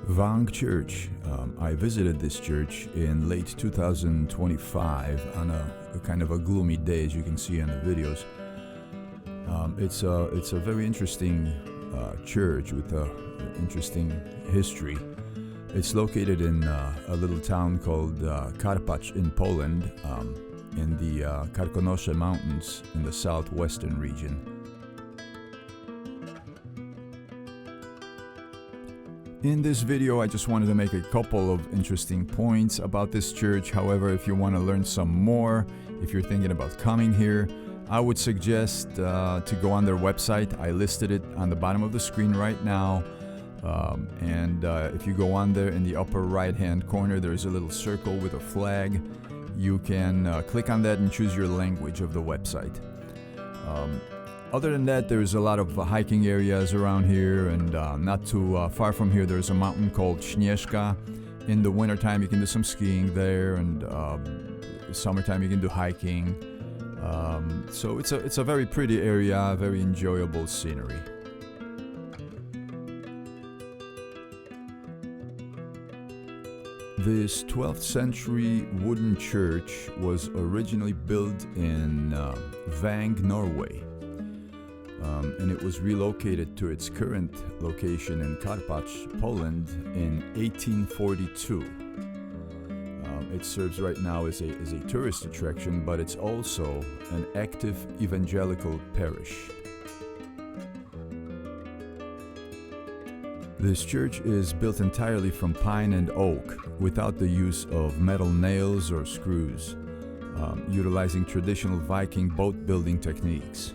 Vang Church. I visited this church in late 2025 on a kind of a gloomy day, as you can see in the videos. It's a very interesting church with an interesting history. It's located in a little town called Church-Karpacz in Poland, in the Karkonosze Mountains in the southwestern region. In this video, I just wanted to make a couple of interesting points about this church. However, if you want to learn some more, if you're thinking about coming here, I would suggest to go on their website. I listed it on the bottom of the screen right now. If you go on there in the upper right-hand corner, there's a little circle with a flag. You can click on that and choose your language of the website. Other than that, there's a lot of hiking areas around here, and not too far from here there's a mountain called Śnieżka. In the wintertime you can do some skiing there, and summertime you can do hiking. So it's a very pretty area, very enjoyable scenery. This 12th century wooden church was originally built in Vang, Norway. And it was relocated to its current location in Karpacz, Poland in 1842. It serves right now as a tourist attraction, but it's also an active evangelical parish. This church is built entirely from pine and oak, without the use of metal nails or screws, utilizing traditional Viking boat building techniques.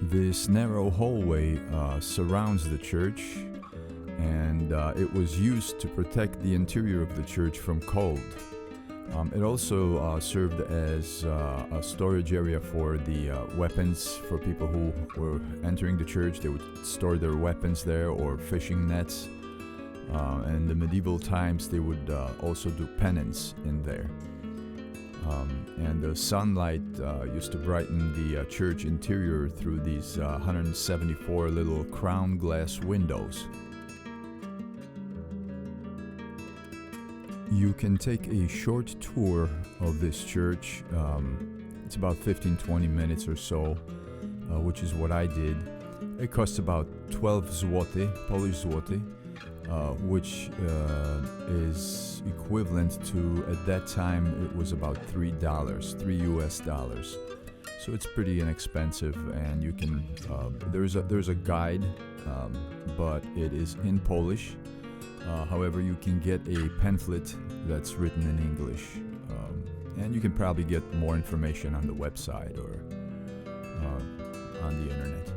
This narrow hallway surrounds the church, and it was used to protect the interior of the church from cold. It also served as a storage area for the weapons for people who were entering the church. They would store their weapons there, or fishing nets. In the medieval times, they would also do penance in there. And the sunlight used to brighten the church interior through these 174 little crown glass windows. You can take a short tour of this church. It's about 15-20 minutes or so, which is what I did. It costs about 12 zloty, Polish zloty, which is equivalent to, at that time, it was about $3 US. So it's pretty inexpensive, and you can, there's a guide, but it is in Polish. However, you can get a pamphlet that's written in English, and you can probably get more information on the website or on the internet.